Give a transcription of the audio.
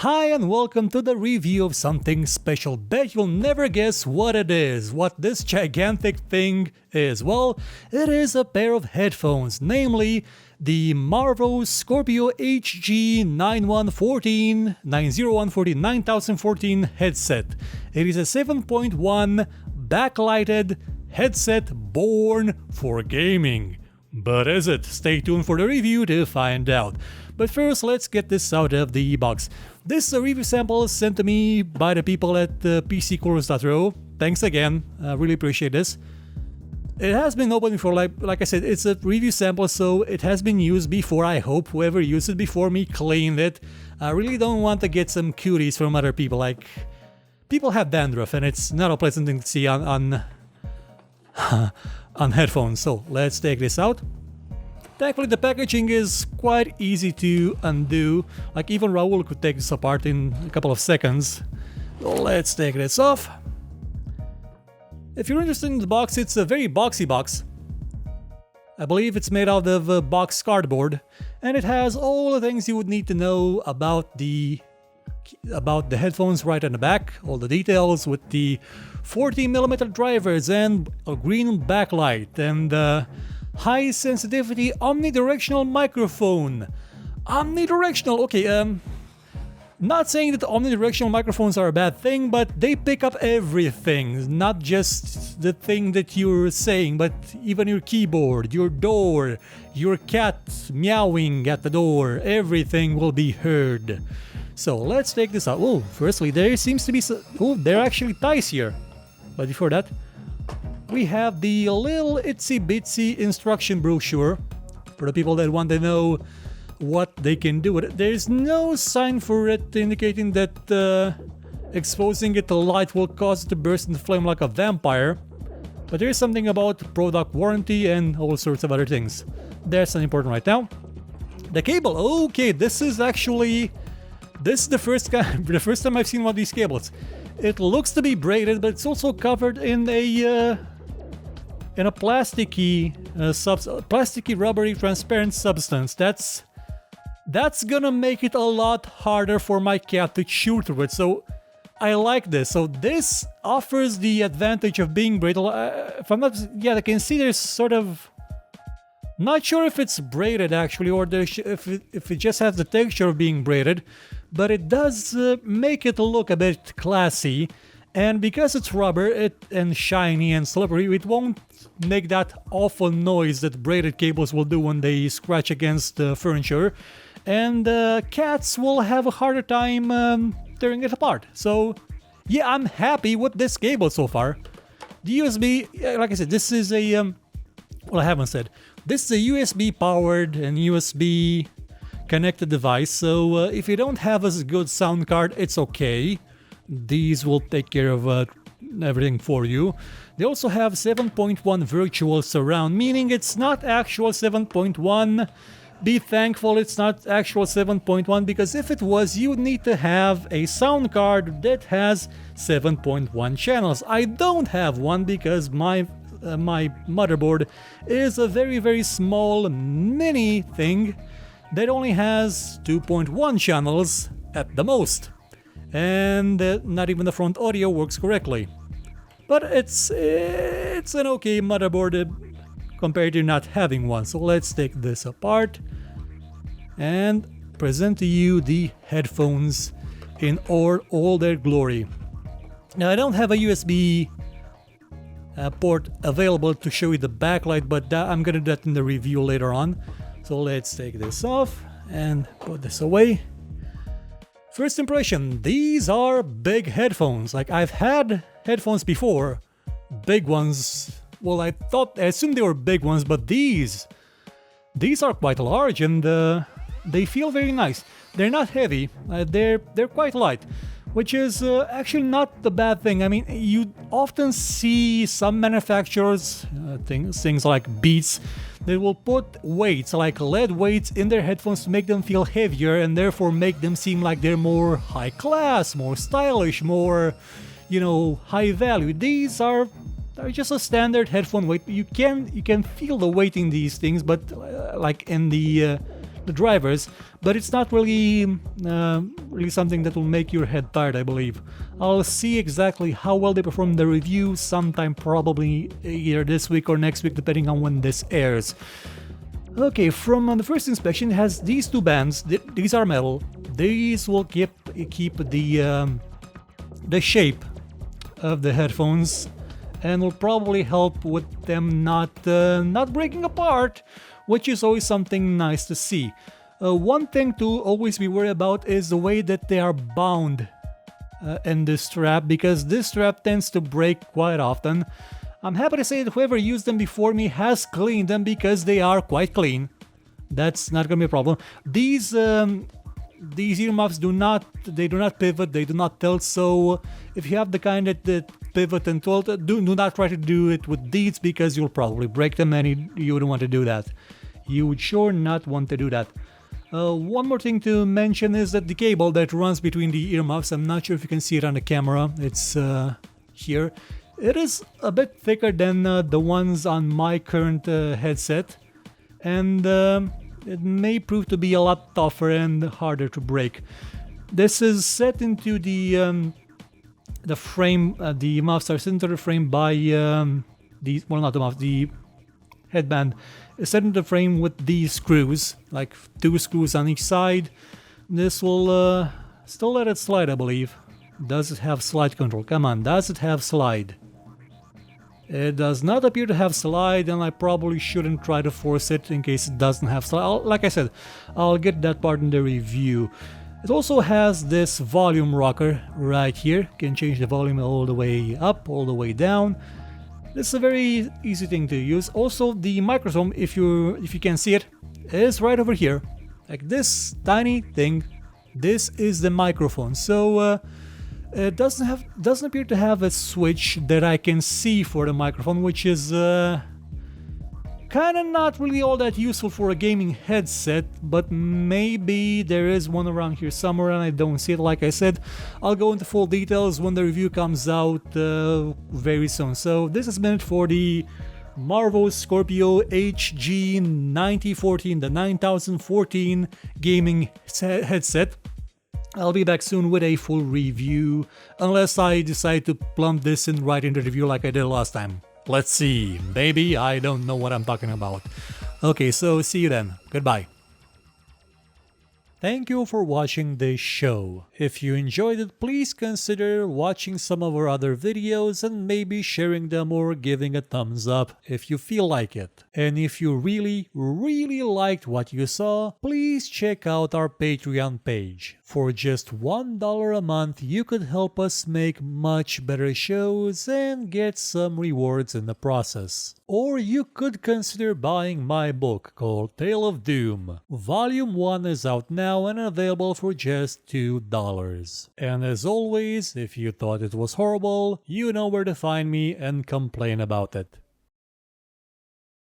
Hi and welcome to the review of something special. Bet you'll never guess what it is, what this gigantic thing is. Well, it is a pair of headphones, namely the Marvo Scorpio HG9014 headset. It is a 7.1 backlighted headset born for gaming. But is it? Stay tuned for the review to find out. But first, let's get this out of the box. This is a review sample sent to me by the people at PCCourse.ro. Thanks again, I really appreciate this. It has been open before, like I said, it's a review sample, so it has been used before. I hope whoever used it before me cleaned it. I really don't want to get some cuties from other people. Like, people have dandruff, and it's not a pleasant thing to see on headphones. So let's take this out. Thankfully, the packaging is quite easy to undo. Like, even Raul could take this apart in a couple of seconds. So let's take this off. If you're interested in the box, it's a very boxy box. I believe it's made out of box cardboard, and it has all the things you would need to know about the headphones right on the back. All the details with the 40mm drivers and a green backlight and high sensitivity omnidirectional microphone. Omnidirectional, okay, not saying that omnidirectional microphones are a bad thing, but they pick up everything, not just the thing that you're saying, but even your keyboard, your door, your cat meowing at the door, everything will be heard. So let's take this out. Oh, firstly, there seems to be there are actually ties here. But before that, we have the little itsy bitsy instruction brochure for the people that want to know what they can do with it. There's no sign for it indicating that exposing it to light will cause it to burst into flame like a vampire. But there is something about product warranty and all sorts of other things. That's not important right now. The cable. Okay, this is the first time I've seen one of these cables. It looks to be braided, but it's also covered in a plasticky, rubbery, transparent substance. That's gonna make it a lot harder for my cat to chew through it. So I like this. So this offers the advantage of being braided. If I'm not, yeah, I can see there's sort of. Not sure if it's braided actually, or if it just has the texture of being braided, but it does make it look a bit classy. And because it's rubber and shiny and slippery, it won't make that awful noise that braided cables will do when they scratch against furniture. And cats will have a harder time tearing it apart. So yeah, I'm happy with this cable so far. The USB, like I said, this is a... well, I haven't said. This is a USB powered and USB connected device. So if you don't have a good sound card, it's okay. These will take care of everything for you. They also have 7.1 virtual surround, meaning it's not actual 7.1. Be thankful it's not actual 7.1, because if it was, you would need to have a sound card that has 7.1 channels. I don't have one because my motherboard is a very, very small mini thing that only has 2.1 channels at the most. And not even the front audio works correctly. But it's an okay motherboard compared to not having one. So let's take this apart and present to you the headphones in all their glory. Now, I don't have a USB port available to show you the backlight, but I'm gonna do that in the review later on. So let's take this off and put this away. First impression, these are big headphones. Like, I've had headphones before, big ones. Well, I assumed they were big ones, but these are quite large, and they feel very nice. They're not heavy, they're quite light, which is actually not the bad thing. I mean, you often see some manufacturers, things like Beats, they will put weights, like lead weights, in their headphones to make them feel heavier and therefore make them seem like they're more high class, more stylish, more, high value. These are just a standard headphone weight. You can feel the weight in these things, but like in the the drivers, but it's not really really something that will make your head tired, I believe. I'll see exactly how well they perform in the review sometime, probably either this week or next week, depending on when this airs. Okay, from the first inspection, it has these two bands. These are metal. These will keep the shape of the headphones, and will probably help with them not breaking apart, which is always something nice to see. One thing to always be worried about is the way that they are bound in this strap, because this strap tends to break quite often. I'm happy to say that whoever used them before me has cleaned them, because they are quite clean. That's not gonna be a problem. These earmuffs do not pivot, they do not tilt, so if you have the kind that pivot and tilt, do not try to do it with these, because you'll probably break them, and you wouldn't want to do that. You would sure not want to do that. One more thing to mention is that the cable that runs between the earmuffs, I'm not sure if you can see it on the camera, it's here. It is a bit thicker than the ones on my current headset, and it may prove to be a lot tougher and harder to break. This is set into the frame. The muffs are set into the frame by the headband is set into the frame with these screws, like 2 screws on each side. This will still let it slide, I believe. Does it have slide control? Come on, does it have slide? It does not appear to have slide, and I probably shouldn't try to force it in case it doesn't have slide. Like I said, I'll get that part in the review. It also has this volume rocker right here. You can change the volume all the way up, all the way down. This is a very easy thing to use. Also, the microphone, if you can see it, is right over here. Like this tiny thing. This is the microphone. So it doesn't appear to have a switch that I can see for the microphone, which is kind of not really all that useful for a gaming headset, but maybe there is one around here somewhere and I don't see it. Like I said, I'll go into full details when the review comes out very soon. So this has been it for the Marvo Scorpio HG9014, the 9014 gaming headset. I'll be back soon with a full review, unless I decide to plump this in right into the review like I did last time. Let's see, maybe I don't know what I'm talking about. Okay, so see you then. Goodbye. Thank you for watching this show. If you enjoyed it, please consider watching some of our other videos and maybe sharing them or giving a thumbs up if you feel like it. And if you really liked what you saw, please check out our Patreon page. For just $1 a month, you could help us make much better shows and get some rewards in the process. Or you could consider buying my book called Tale of Doom. Volume 1 is out now and available for just $2. And as always, if you thought it was horrible, you know where to find me and complain about it.